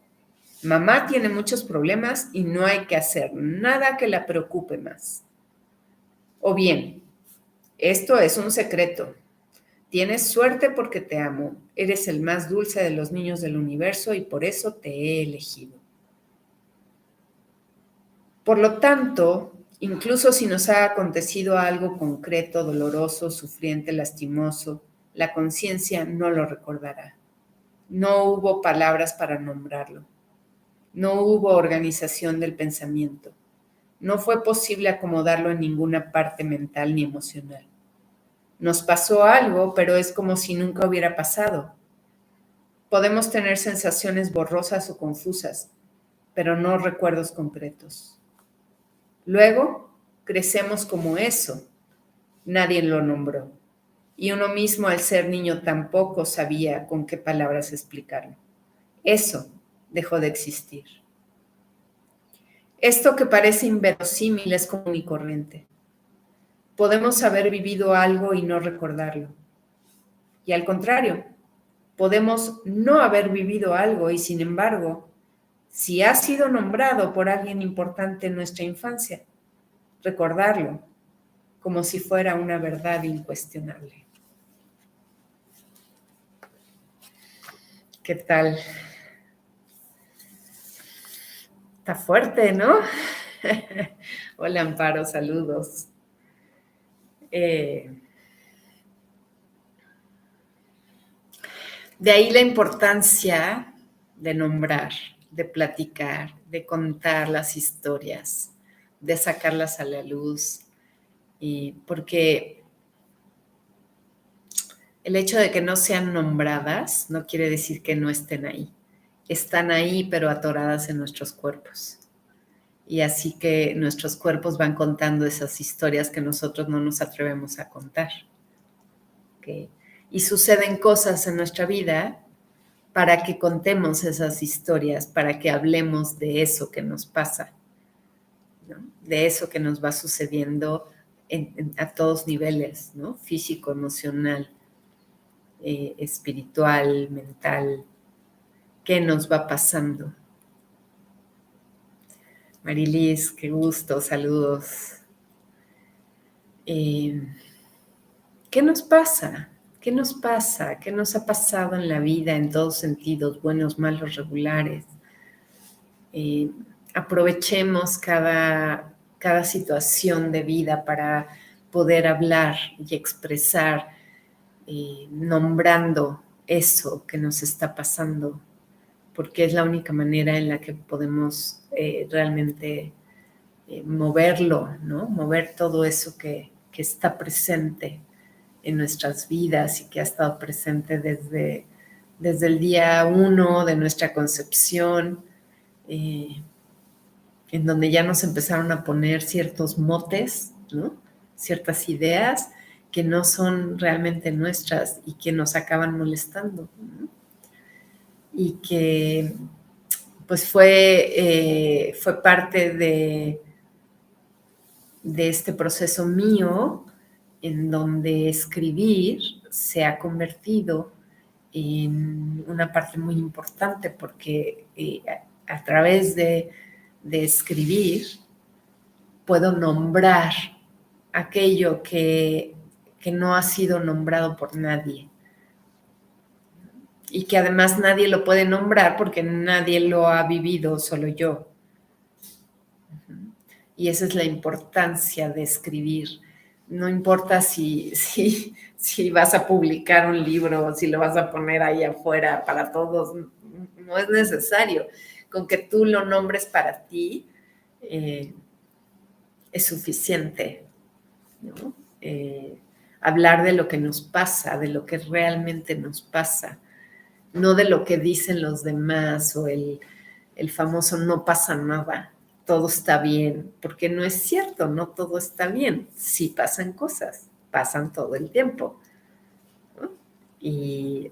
S2: mamá tiene muchos problemas y no hay que hacer nada que la preocupe más. O bien, esto es un secreto. Tienes suerte porque te amo. Eres el más dulce de los niños del universo y por eso te he elegido. Por lo tanto, Incluso si nos ha acontecido algo concreto, doloroso, sufriente, lastimoso, la conciencia no lo recordará. No hubo palabras para nombrarlo. No hubo organización del pensamiento. No fue posible acomodarlo en ninguna parte mental ni emocional. Nos pasó algo, pero es como si nunca hubiera pasado. Podemos tener sensaciones borrosas o confusas, pero no recuerdos concretos. Luego, crecemos como eso. Nadie lo nombró. Y uno mismo, al ser niño, tampoco sabía con qué palabras explicarlo. Eso dejó de existir. Esto que parece inverosímil es común y corriente. Podemos haber vivido algo y no recordarlo. Y al contrario, podemos no haber vivido algo y, sin embargo, si ha sido nombrado por alguien importante en nuestra infancia, recordarlo como si fuera una verdad incuestionable. ¿Qué tal? Está fuerte, ¿no? Hola, Amparo, saludos. De ahí la importancia de nombrar, de platicar, de contar las historias, de sacarlas a la luz, porque el hecho de que no sean nombradas no quiere decir que no estén ahí. Están ahí, pero atoradas en nuestros cuerpos. Y así que nuestros cuerpos van contando esas historias que nosotros no nos atrevemos a contar. ¿Okay? Y suceden cosas en nuestra vida para que contemos esas historias, para que hablemos de eso que nos pasa, ¿no? De eso que nos va sucediendo a todos niveles, ¿no? Físico, emocional, espiritual, mental. ¿Qué nos va pasando? Marilis, qué gusto, saludos. ¿Qué nos pasa? ¿Qué nos pasa? ¿Qué nos ha pasado en la vida en todos sentidos, buenos, malos, regulares? Aprovechemos cada situación de vida para poder hablar y expresar, nombrando eso que nos está pasando, porque es la única manera en la que podemos realmente moverlo, ¿no? Mover todo eso que está presente en nuestras vidas y que ha estado presente desde el día 1 de nuestra concepción, en donde ya nos empezaron a poner ciertos motes, ¿no? Ciertas ideas que no son realmente nuestras y que nos acaban molestando, ¿no? Y que pues fue parte de este proceso mío, en donde escribir se ha convertido en una parte muy importante, porque a través de escribir puedo nombrar aquello que no ha sido nombrado por nadie, y que además nadie lo puede nombrar porque nadie lo ha vivido, solo yo. Y esa es la importancia de escribir. No importa si vas a publicar un libro, si lo vas a poner ahí afuera para todos, no es necesario. Con que tú lo nombres para ti, es suficiente, ¿no? Hablar de lo que nos pasa, de lo que realmente nos pasa, no de lo que dicen los demás o el famoso no pasa nada, todo está bien, porque no es cierto, no todo está bien. Sí pasan cosas, pasan todo el tiempo, ¿no? Y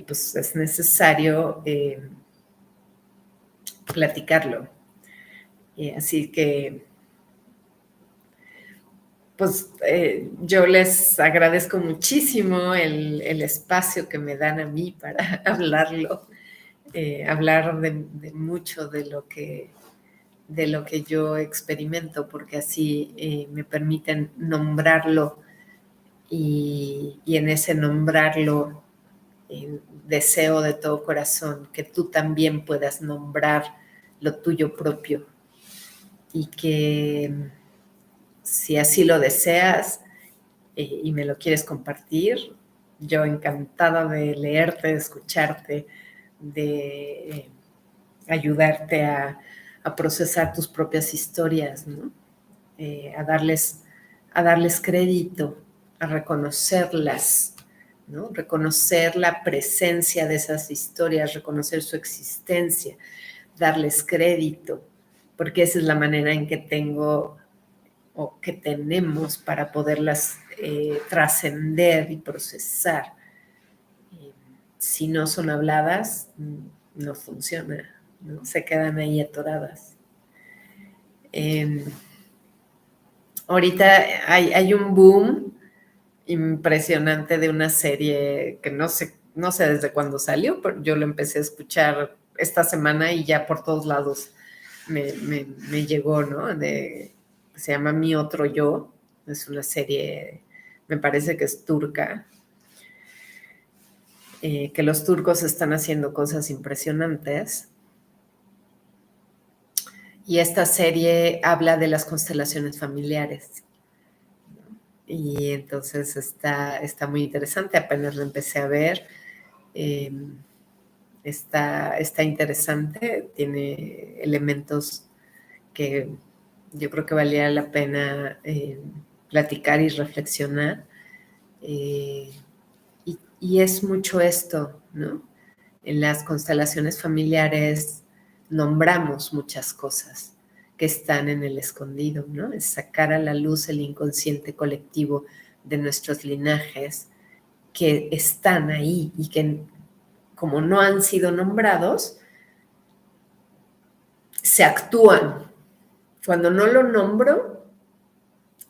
S2: pues es necesario platicarlo. Así que, pues yo les agradezco muchísimo el espacio que me dan a mí para hablarlo, hablar de mucho de lo que yo experimento, porque así me permiten nombrarlo, y en ese nombrarlo deseo de todo corazón que tú también puedas nombrar lo tuyo propio, y que si así lo deseas y me lo quieres compartir, yo encantada de leerte, de escucharte, de ayudarte a procesar tus propias historias, ¿no? A darles crédito, a reconocerlas, ¿no? Reconocer la presencia de esas historias, reconocer su existencia, darles crédito, porque esa es la manera en que tengo o que tenemos para poderlas trascender y procesar. Si no son habladas, no funciona, ¿no? Se quedan ahí atoradas. Ahorita hay un boom impresionante de una serie que no sé desde cuándo salió, pero yo lo empecé a escuchar esta semana y ya por todos lados me llegó, ¿no? Se llama Mi Otro Yo, es una serie, me parece que es turca, que los turcos están haciendo cosas impresionantes. Y esta serie habla de las constelaciones familiares. Y entonces está muy interesante, apenas la empecé a ver. Está interesante, tiene elementos que yo creo que valía la pena platicar y reflexionar. Y es mucho esto, ¿no? En las constelaciones familiares nombramos muchas cosas que están en el escondido, ¿no? Es sacar a la luz el inconsciente colectivo de nuestros linajes que están ahí y que como no han sido nombrados, se actúan. Cuando no lo nombro,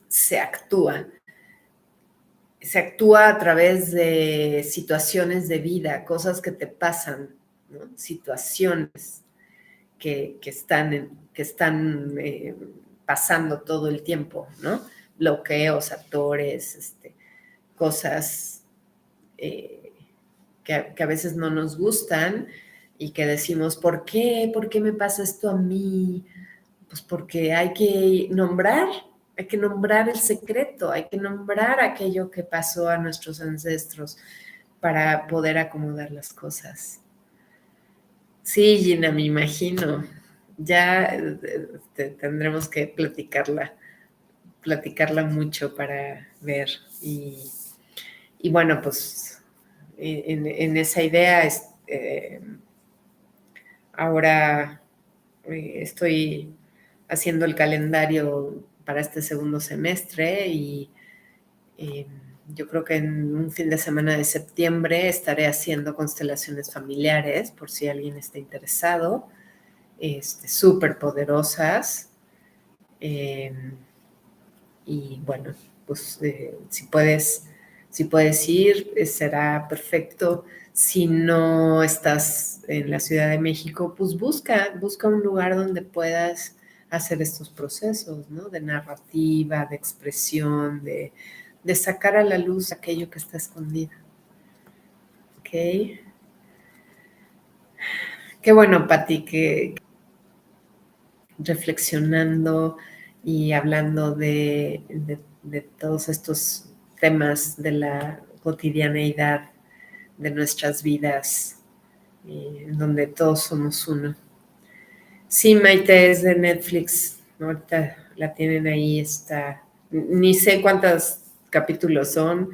S2: se actúa. Se actúa a través de situaciones de vida, cosas que te pasan, ¿no? Situaciones que están pasando todo el tiempo, ¿no? Bloqueos, actores, cosas que a veces no nos gustan y que decimos, ¿por qué? ¿Por qué me pasa esto a mí? Pues porque hay que nombrar el secreto, hay que nombrar aquello que pasó a nuestros ancestros para poder acomodar las cosas. Sí, Gina, me imagino. Ya tendremos que platicarla mucho para ver. Y bueno, pues en esa idea ahora estoy haciendo el calendario para este segundo semestre y yo creo que en un fin de semana de septiembre estaré haciendo constelaciones familiares, por si alguien está interesado, súper poderosas. Y bueno, pues si puedes ir, será perfecto. Si no estás en la Ciudad de México, pues busca un lugar donde puedas hacer estos procesos, ¿no? De narrativa, de expresión, de sacar a la luz aquello que está escondido. ¿Ok? Qué bueno, Pati, que reflexionando y hablando de todos estos temas de la cotidianeidad de nuestras vidas, donde todos somos uno. Sí, Maite, es de Netflix, ¿no? Ahorita la tienen ahí, ni sé cuántos capítulos son,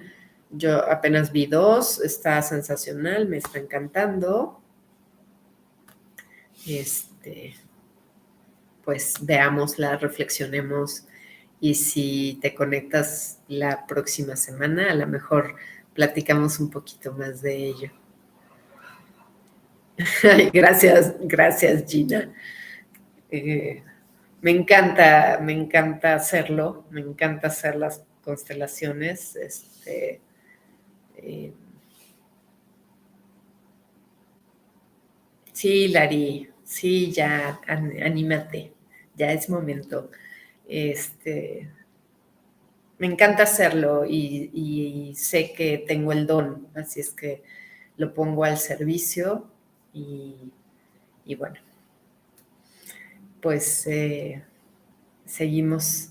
S2: yo apenas vi 2, está sensacional, me está encantando. Pues veámosla, reflexionemos y si te conectas la próxima semana, a lo mejor platicamos un poquito más de ello. Gracias Gina. Me encanta hacerlo, me encanta hacer las constelaciones. Sí, Lari, sí, ya, anímate, ya es momento. Me encanta hacerlo y sé que tengo el don, así es que lo pongo al servicio y bueno, pues seguimos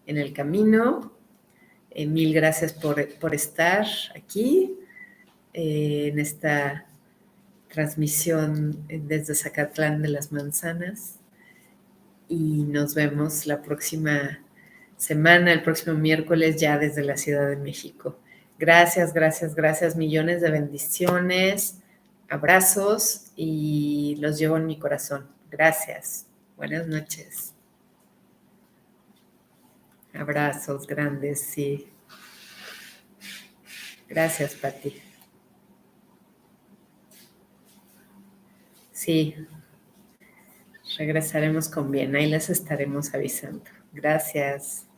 S2: en el camino. Mil gracias por estar aquí en esta transmisión desde Zacatlán de las Manzanas. Y nos vemos la próxima semana, el próximo miércoles, ya desde la Ciudad de México. Gracias, gracias, gracias. Millones de bendiciones, abrazos y los llevo en mi corazón. Gracias. Buenas noches. Abrazos grandes, sí. Gracias, Pati. Sí, regresaremos con bien. Ahí les estaremos avisando. Gracias.